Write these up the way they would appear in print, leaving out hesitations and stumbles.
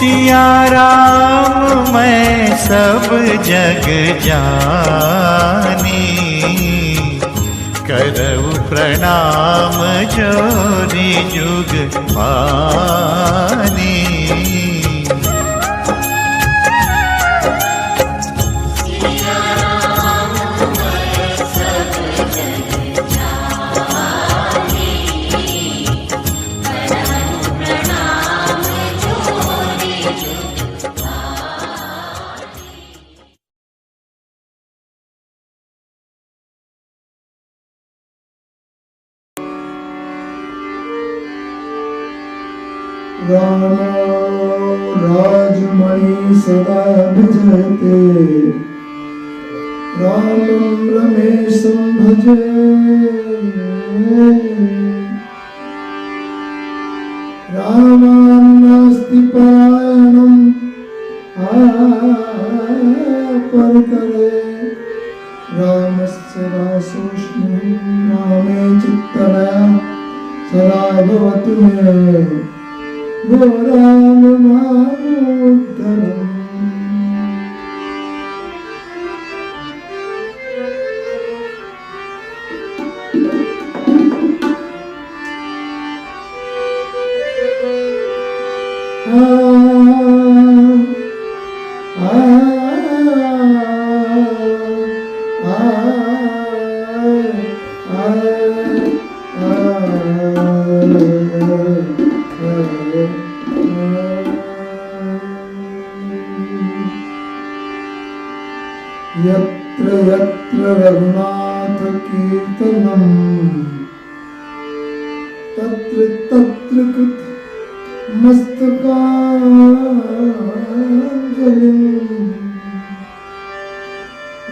सिया राम मैं सब जग जानी, करऊ प्रणाम जोरी जुग पानी। राम राजमणि सदा भजते, रामं रमेशं भजे। रामान्नास्ति परायणं परतरे, रामस्य दासोऽस्मि रामे चित्तमया सदा भवतु मे। वो राम मामुद्धरम्। यत्र यत्र रघुनाथ कीर्तनम् तत्र तत्र मस्तकाञ्जलिम्।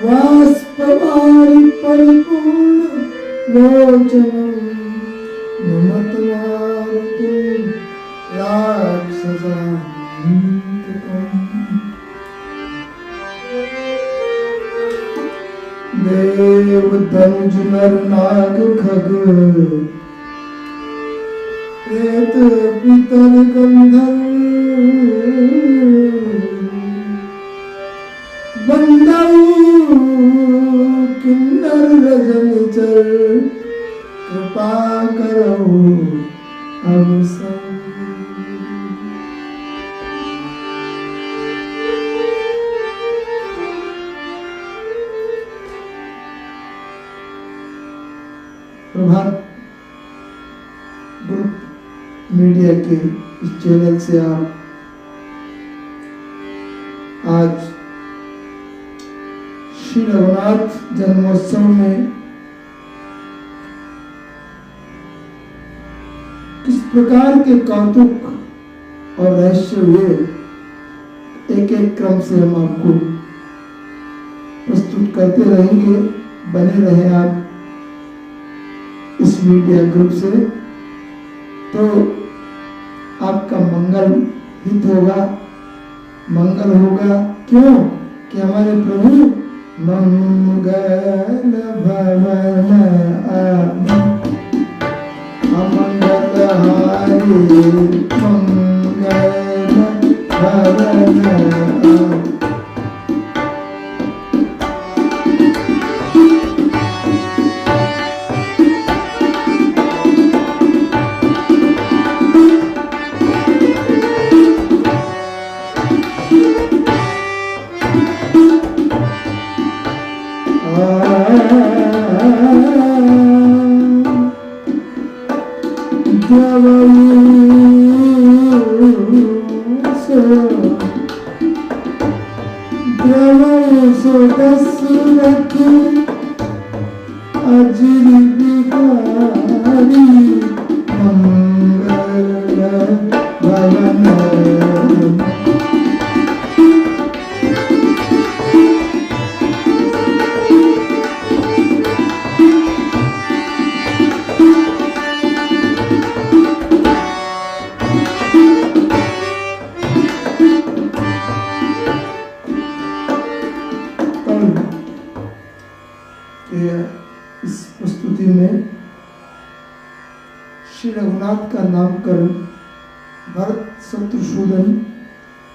बाष्पवारि परिपूर्ण लोचनम् नमत मारुतिं राक्षसान्वितम्। देव धनुज नर नाग खग, प्रेत पितर गंधर्व, बंदऊ किन्नर रजनिचर, कृपा करो अब सब। प्रभात ग्रुप मीडिया के इस चैनल से आप आज श्री रघुनाथ जन्मोत्सव में किस प्रकार के कौतुक और रहस्य हुए, एक एक क्रम से हम आपको प्रस्तुत करते रहेंगे। बने रहे आप इस मीडिया ग्रुप से, तो आपका मंगल हित होगा, मंगल होगा। क्यों कि हमारे प्रभु मंगल भवन अमंगल हारी, मंगल भवन दशरथ अजरी बिहारी, मंगल भवन। इस प्रस्तुति में श्री रघुनाथ का नामकरण भरत शत्रुघ्न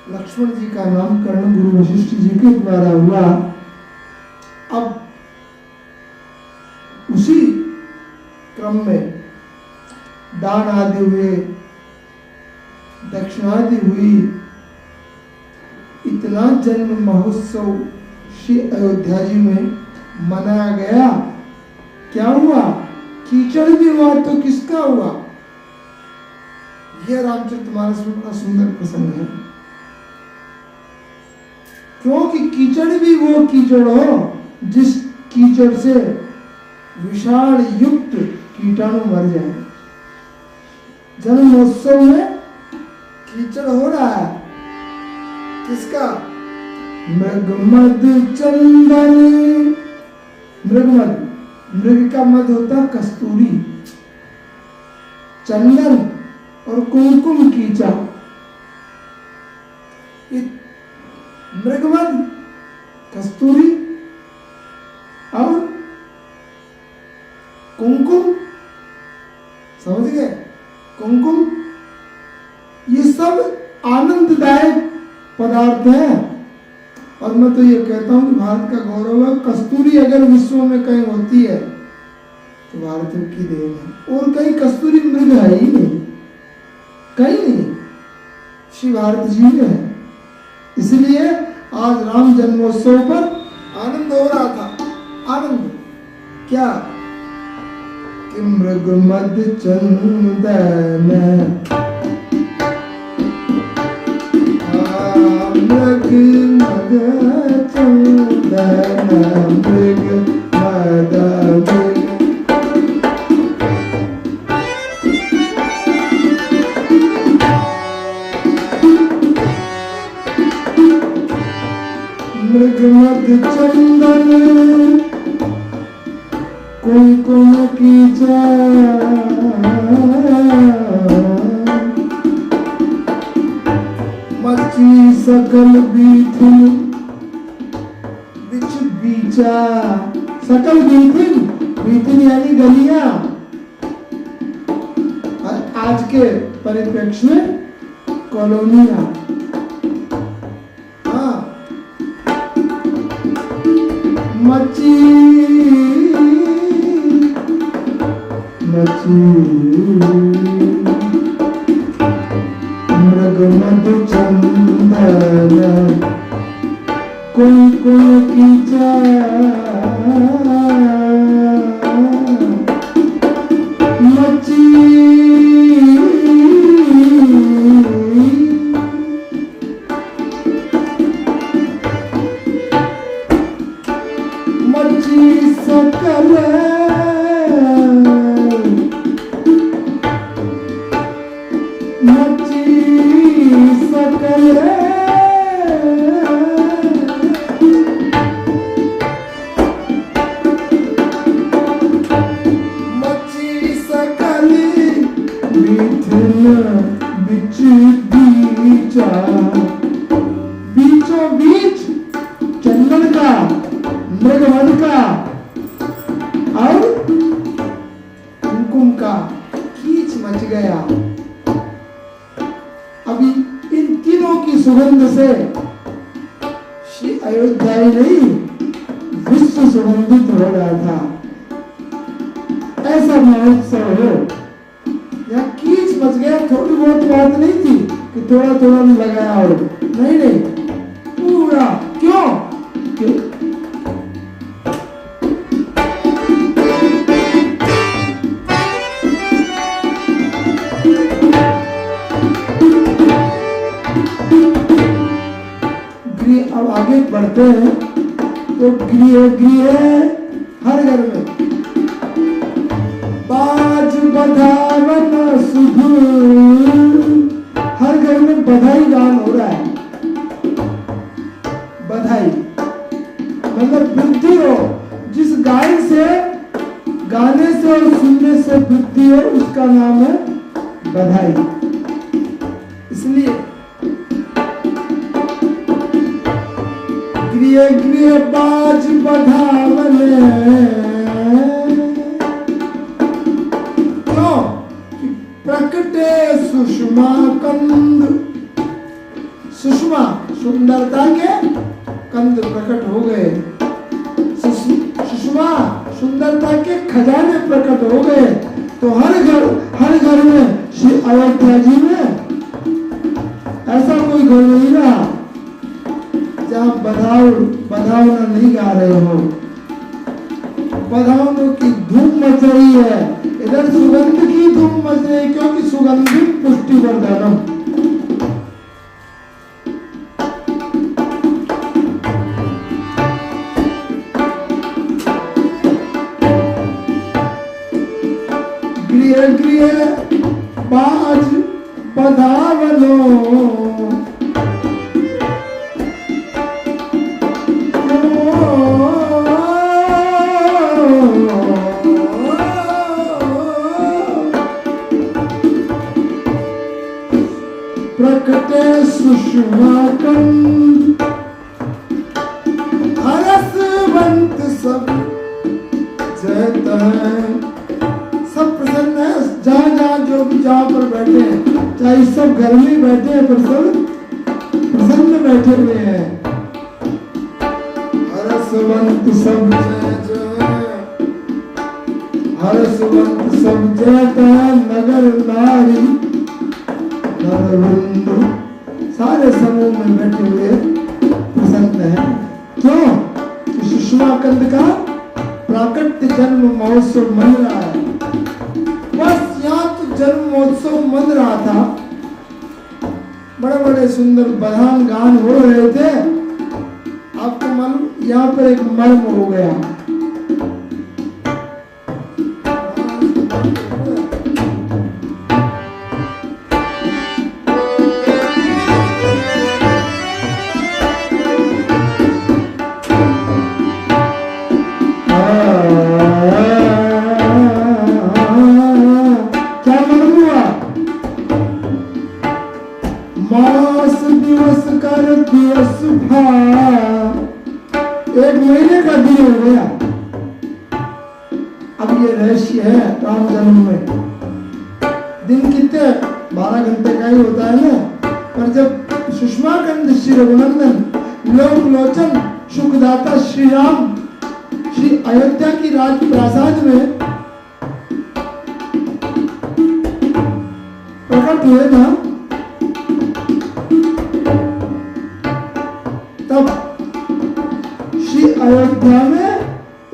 लक्ष्मण जी का नामकरण गुरु वशिष्ठ जी के द्वारा हुआ। अब उसी क्रम में दान आदि हुए, दक्षिणादि हुई, इतना जन्म महोत्सव श्री अयोध्या जी में मनाया गया। क्या हुआ? कीचड़ भी हुआ तो किसका हुआ? यह रामचरितमानस में बड़ा सुंदर प्रसंग है, क्योंकि कीचड़ भी वो कीचड़ हो जिस कीचड़ से विषाण युक्त कीटाणु मर जाए। जन्मोत्सव में कीचड़ हो रहा है किसका? मृगमद चंदन। मृगमद, मृग का मद होता कस्तूरी, चंदन और कुमकुम कीचा। मृगमद, कस्तूरी और कुमकुम, समझ गए? कुमकुम ये सब आनंददायक पदार्थ हैं। और मैं तो ये कहता हूं कि भारत का गौरव है। कस्तूरी अगर विश्व में कहीं होती है तो भारत की देन है, और कहीं कस्तूरी मृग है ही नहीं, कहीं नहीं, श्री भारत जी में है। इसलिए आज राम जन्मोत्सव पर आनंद हो रहा था। आनंद क्या? कि मृगमद चंदन, मृगमद चंदन, मृगमद मृगमद चंदन, कुमकुम कीचा, मची सकल बीथिन बिच बीचा। सकल बीथिन, बीथिन यानी गलियां। आज के परिप्रेक्ष्य में कॉलोनियां। मची मची मृगमद चंदन, कुमकुम कीचा, मची मची सकल बिच बीचा। बीचों बीच चंदन का, मृगमद का और कुमकुम का कीच मच गया। अभी इन तीनों की सुगंध से श्री अयोध्या ही नहीं विश्व सुगंधित हो रहा था। ऐसा महोत्सव हो, या कीच मच गया। थोड़ी बहुत बात नहीं थी कि थोड़ा थोड़ा लगाया हो, नहीं नहीं, पूरा। क्यों? अब आगे बढ़ते हैं तो गृह गृह हर घर में बाज बधावन शुभ, हर घर में बधाई गान हो रहा है। बधाई मतलब वृद्धि हो, जिस गायन से, गाने से और सुनने से वृद्धि हो उसका नाम है बधाई। इसलिए गृह गृह बाज बधावन, क्यों? प्रकटे सुषमा कंद। सुषमा सुंदरता के कंद प्रकट हो गए, सुषमा सुंदरता के खजाने प्रकट हो गए। तो हर घर में श्री अयोध्या जी में ऐसा कोई घर नहीं रहा जहाँ बधावना नहीं गा रहे हो। बधावनों की धूम मच रही है, इधर सुगंध की धूम मच रही है, क्योंकि सुगंधित पुष्टिवर्धनम। गृह गृह बाज बधावनो, प्रकटे सुषमा कंद, हरसवंत सब जयत है। सब प्रसन्न है, जहाँ जो भी जहाँ पर बैठे हैं, चाहे सब घर में बैठे हैं पर सब प्रसन्न बैठे हुए हैं। हरसवंत सब हरसवंत सब जयत है, नगर नारी नरवृंद सारे समूह में बैठे हुए प्रसन्न हैं। क्यों? सुषमा कंद का प्राकट्य जन्म महोत्सव मन रहा है। बस यहाँ तो जन्म महोत्सव मन रहा था, बड़े बड़े सुंदर बधान गान हो रहे थे। आपको मालूम यहाँ पर एक मर्म हो गया। एक महीने का दिन हो गया। अब ये रहस्य है राम जन्म में। दिन कितने 12 घंटे का ही होता है ना, पर जब सुषमा कंद श्री रघुनंदन लोक लोचन सुखदाता श्री राम श्री अयोध्या की राजप्रासाद में प्रकट हुए ना, तब श्री अयोध्या में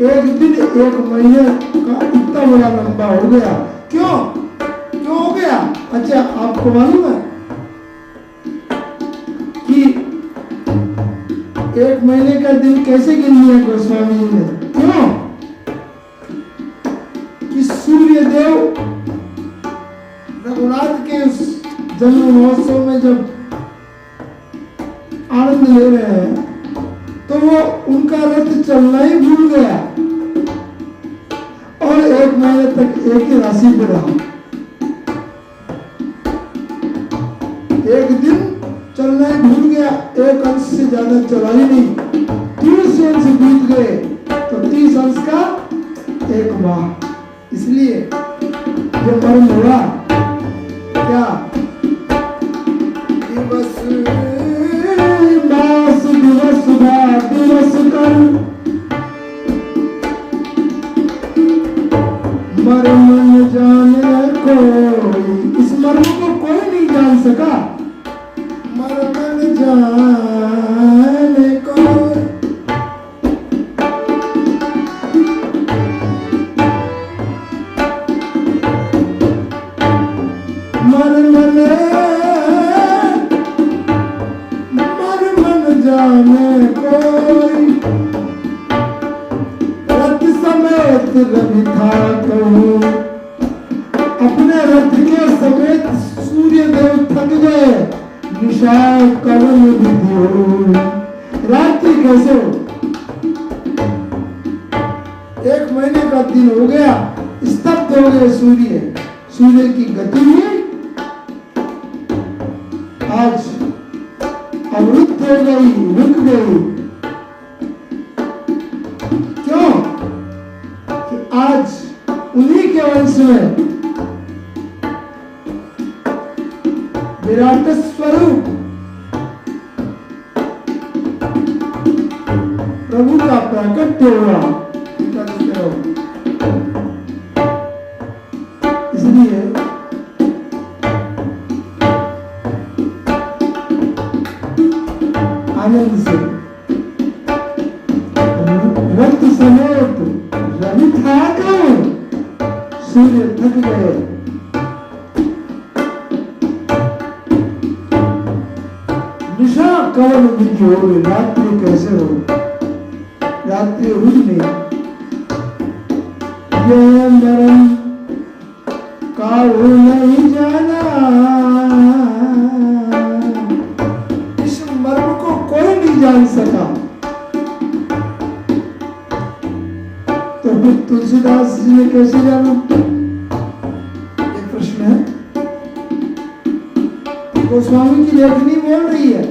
एक दिन एक महीने का इतना बड़ा लंबा हो गया। क्यों हो गया? अच्छा, आपको मालूम है कि एक महीने का दिन कैसे गिन लिया गोस्वामी जी ने? क्यों? कि सूर्य देव रघुनाथ के जन्म महोत्सव में जब आनंद ले रहे हैं तो वो उनका रथ चलना ही भूल गया और एक महीने तक एक ही राशि पे रहा। एक दिन चलना ही भूल गया, एक अंश से ज्यादा चला ही नहीं। 30 अंश बीत गए तो 30 अंश का एक माह। इसलिए जो मर्म हुआ क्या? दिवस मास दिवस दिवस कर मर्म न जाने कोई। इस मर्म को कोई नहीं जान सका। मर्म न जाने कोई। मर्म न जाने कोई। रथ समेत रवि था कहूँ, अपने रथ के समेत सूर्य देव थक गए। निशा कवन विधि हो, रात्रि कैसे हो? एक महीने का दिन हो गया, स्तब्ध हो गए सूर्य की गति हुई। आज अवरुद्ध हो गई, रुक गई। क्यों? कि आज उन्हीं के वंश में विराट स्वरूप प्राकट्य हुआ। टीका देखते रहो। इसलिए आनंद से रक्त समेत रवि था कौन, सूर्य थक गए। निशा कौन विधि हो, रात्रि कैसे हो, रात्रि हुई नहीं। यह मरण काहू नहीं जाना, इस मर्म को कोई नहीं जान सका। तो फिर तुलसीदास जी ने कैसे जाना, ये प्रश्न है। गोस्वामी की लेखनी बोल रही है,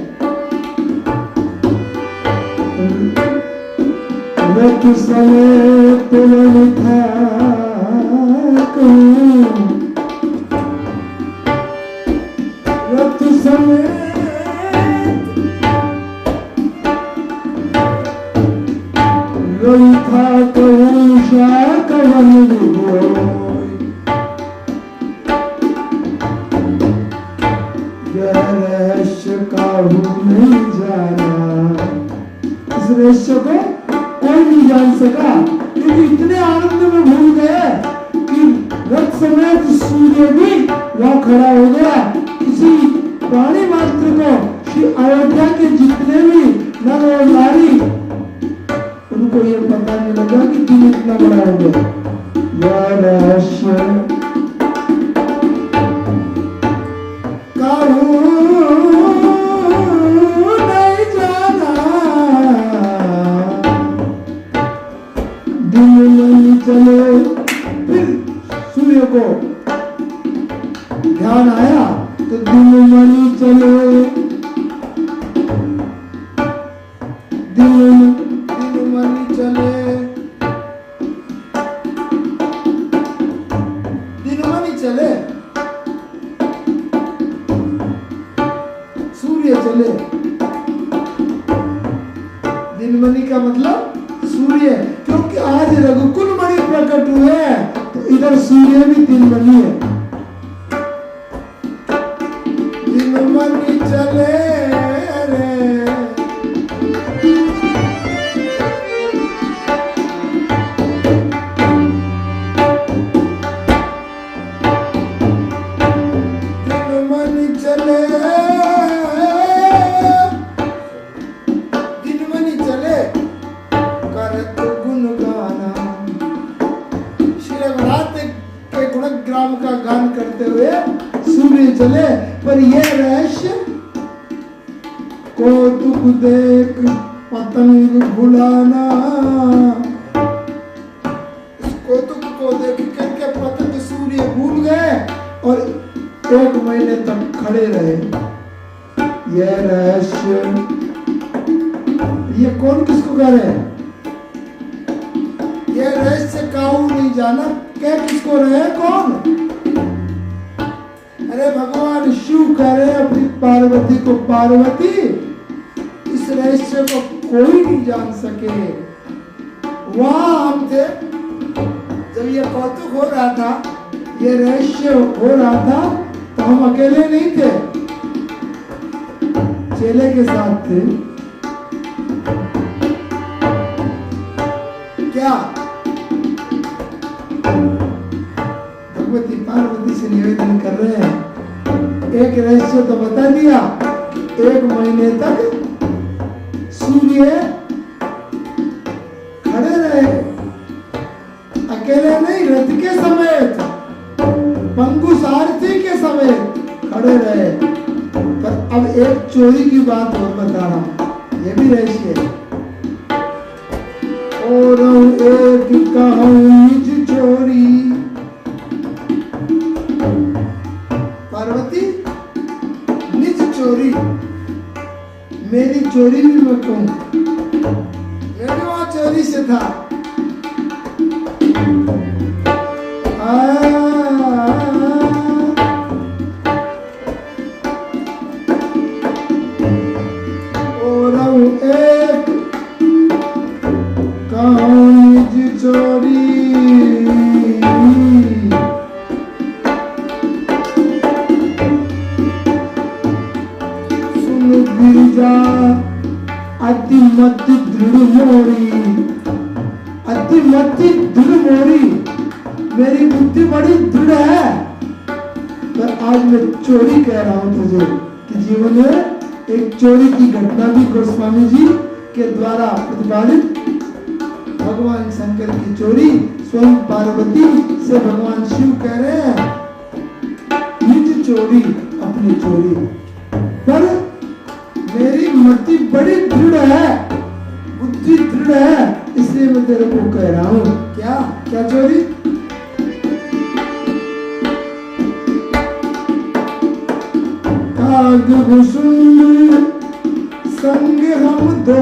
रथ समेत रवि था कौन, रथ समेत रवि था कौन, कवन विभोर। यह रहस्य काहू नहीं जाना, इस रहस्य को कोई नहीं जान सका, क्योंकि इतने आनंद में भूल गए कि रथ समेत सूर्य भी वहां खड़ा हो गया। किसी प्राणी मात्र को, श्री अयोध्या के जितने भी नर और नारी, उनको ये पता नहीं लगा कि तुम इतना बड़ा हो गया। यह रहस्य काहू नहीं जाना, दिन नहीं चले। फिर सूर्य को ध्यान आया तो दिन मनी चले, दिन मनी चले, दिन मनी चले, सूर्य चले। दिनमणि का मतलब सूर्य, क्योंकि आज रघुकुल मणि प्रकट हुए तो इधर सूर्य भी दिनमणि है। दिनमणि चले रे, दिनमणि चले, दिनमणि चले करत गुण गाना। श्री रघुनाथ के गुणग्राम का गान करते हुए सूर्य चले, पर यह रहस्य कौतुक देख पतंग भुलाना। इस कौतुक को देख करके पतंग सूर्य भूल गए और 1 महीने तक खड़े रहे। यह रहस्य, ये कौन किसको कह रहे हैं, यह रहस्य काहू नहीं जाना, कह किसको रहे, कौन? अरे भगवान शिव कह रहे अपनी पार्वती को, पार्वती इस रहस्य को कोई नहीं जान सके। वहां हम थे जब ये कौतुक हो रहा था, ये रहस्य हो रहा था, तो हम अकेले नहीं थे, चेले के साथ थे। क्या भगवती पार्वती से निवेदन कर रहे हैं, एक रहस्य तो बता दिया, 1 महीने तक सूर्य खड़े रहे, अकेले नहीं, रथ के समेत, पंगु सारथी के समेत खड़े रहे। पर अब एक चोरी की बात और बता रहा हूं, ये भी रहस्य है। और एक कहूं निज चोरी, पार्वती निज चोरी, मेरी चोरी भी मैं कहूं, मैं भी वहां चोरी से था। और एक गिरिजा अति मति दृढ़ मोरी, अति मति दृढ़ मोरी, मेरी बुद्धि बड़ी दृढ़ है। पर आज मैं चोरी कह रहा हूं तुझे कि जीवन में एक चोरी की घटना भी गोस्वामी जी के द्वारा प्रतिपादित, भगवान शंकर की चोरी स्वयं पार्वती से भगवान शिव कह रहे हैं निज चोरी अपनी चोरी। पर मेरी मति बड़ी दृढ़ है, बुद्धि दृढ़ है, इसलिए मैं तेरे को कह रहा हूं। क्या क्या चोरी? कागभूषुंड संग हम दो,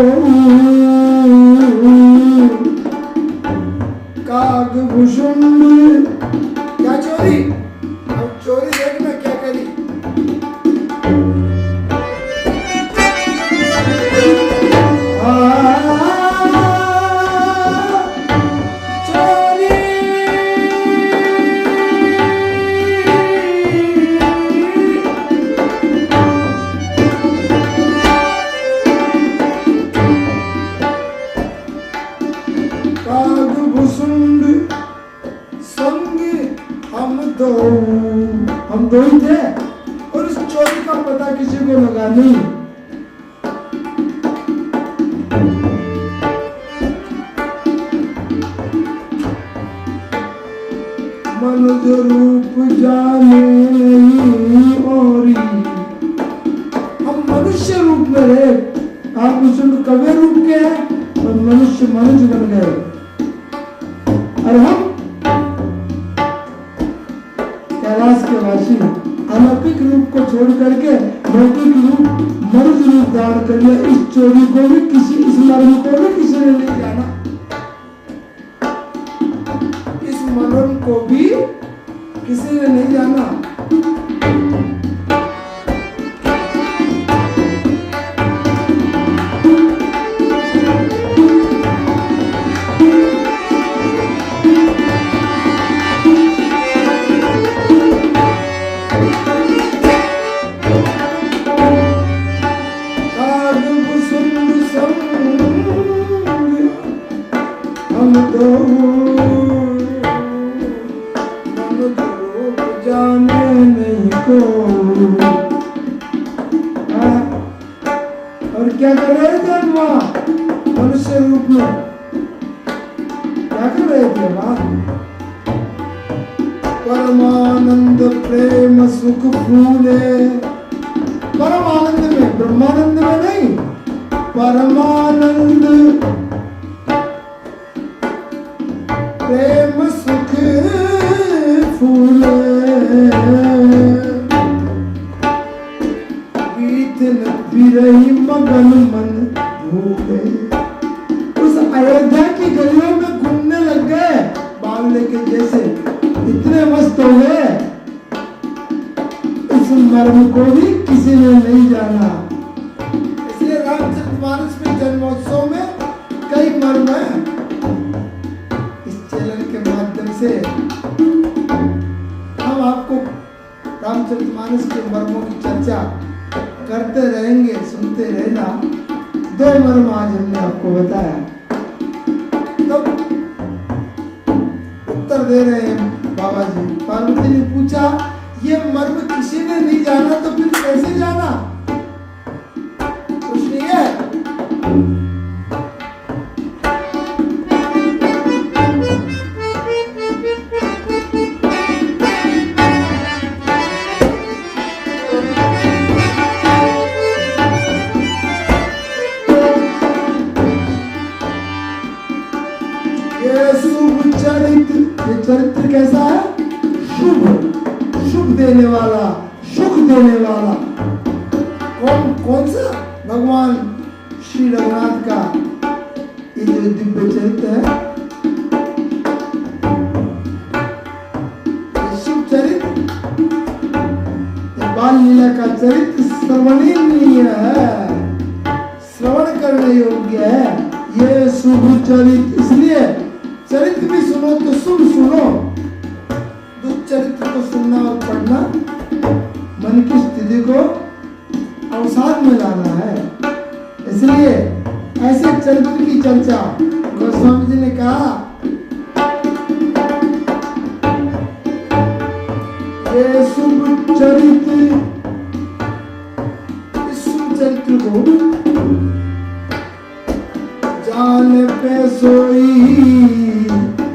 कागभूषुंड। क्या चोरी? अब चोरी देखना क्या करी। हम दो ही थे और इस चोरी का पता किसी को लगा नहीं। मनुज रूप जाने नहीं औरी, हम मनुष्य रूप में रहे। आप मुझे कव्य रूप के हैं और मनुष्य मनुष्य बन गए, और हम कैलाश के वासी अलौकिक रूप को छोड़ करके लौकिक रूप मनुष्य रूप धारण कर लिया। इस चोरी को भी किसी, इस मर्म को भी किसी ने नहीं जाना, इस मर्म को भी किसी ने नहीं जाना। और क्या कर रहे थे हम वहां मनुष्य रूप में? क्या कर रहे थे वहां? परमानंद प्रेम सुख फूले, परम आनंद में, ब्रह्मानंद में नहीं, परमानंद प्रेम सुख फूले, रही मगन मन भूले। उस अयोध्या की गलियों में घूमने लग गए बावले के जैसे, इतने मस्त हो गए। इस मर्म को भी किसी ने नहीं जाना। इसलिए रामचरितमानस में जन्मोत्सव में कई मर्म है। इस चैनल के माध्यम से हम आपको रामचरितमानस के मर्मों की चर्चा करते रहेंगे, सुनते रहना। दो मर्म आज हमने आपको बताया, तो उत्तर दे रहे हैं बाबा जी। पार्वती ने पूछा ये मर्म किसी ने नहीं जाना तो फिर कैसे जाना? कुछ नहीं है। चरित्र कैसा है? शुभ, शुभ देने वाला, सुख देने वाला। कौन सा? भगवान श्री रघुनाथ का ये जो दिव्य चरित्र है, शिव चरित्र, बाल लीला का चरित्र श्रवणीय है, श्रवण करने योग्य है। ये शुभ चरित्र, इसलिए चरित्र भी सुनो तो शुभ सुनो। दुष्चरित्र को सुनना और पढ़ना मन की स्थिति को अवसाद में लाना है। इसलिए ऐसे चरित्र की चर्चा गोस्वामी जी ने कहा, ये शुभ चरित्र, इस शुभ चरित्र को जान पे सोई,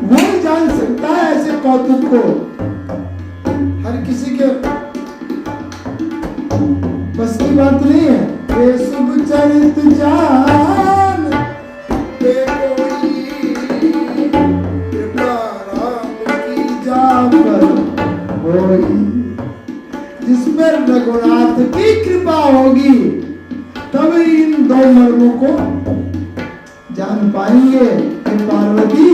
वो ही जान सकता है ऐसे कौतुक को। हर किसी के बस की बात नहीं है। ये शुभ चरित्र जान पे कोई, कृपा राम की जापर होई। जिस पर रघुनाथ की कृपा होगी तब इन दो मर्मों को जान पाएंगे। ये पार्वती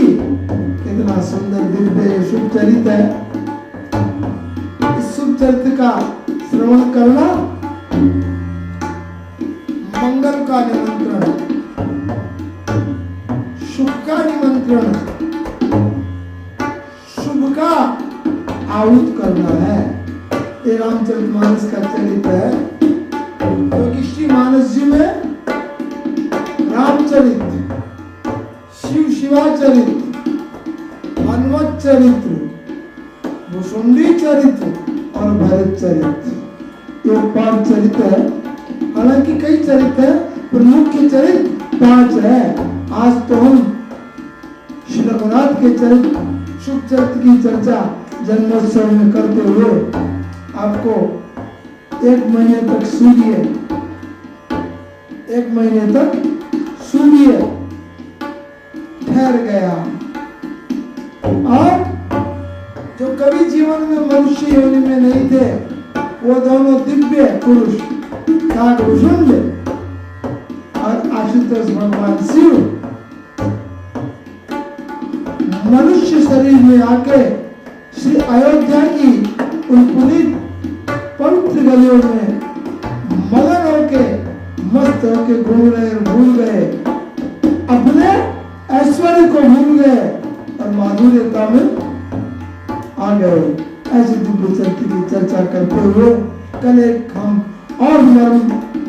कितना सुंदर दिव्य शुभ चरित्र है। इस शुभ चरित्र का श्रवण करना मंगल का निमंत्रण, शुभ का निमंत्रण, शुभ का आहूत करना है। ये रामचरितमानस का चरित्र है, क्योंकि श्री मानस जी में रामचरित्र, शिव शिवाचरित्र, हनुमत चरित्र, भुसुंडी चरित्र और भरत चरित्र, ये 5 चरित्र है। हालांकि कई चरित्र है, पर मुख्य चरित्र 5 है। आज तो हम श्री रघुनाथ के चरित्र, शुभ चरित्र की चर्चा जन्मोत्सव में करते हुए आपको 1 महीने तक सूर्य, 1 महीने तक सूर्य ठहर गया। और जो कभी जीवन में मनुष्य योनि में नहीं थे, वो दोनों दिव्य पुरुष नागभूषुंड और आशुतोष भगवान शिव मनुष्य शरीर में आके श्री अयोध्या की उन पुनीत पवित्र गलियों में मगन होके, मस्त होके घूम रहे और भूल गए, अपने ऐश्वर्य को भूल गए और माधुर्यता में आ गए। ऐसे दिव्य चरित्र की चर्चा करते हुए कल एक हम और मर्म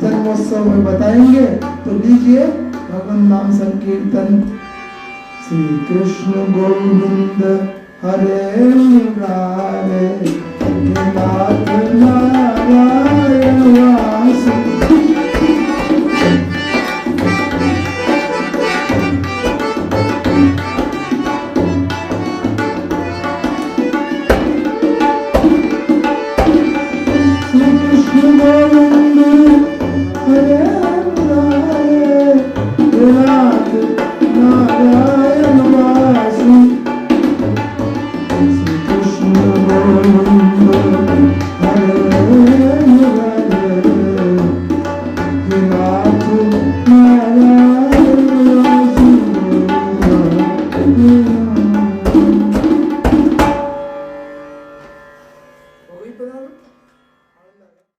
जन्मोत्सव में बताएंगे। तो लीजिए भगवान नाम संकीर्तन। श्री कृष्ण गोविंद हरे मुरारे, नाथ नारायण वासुदेव। Hare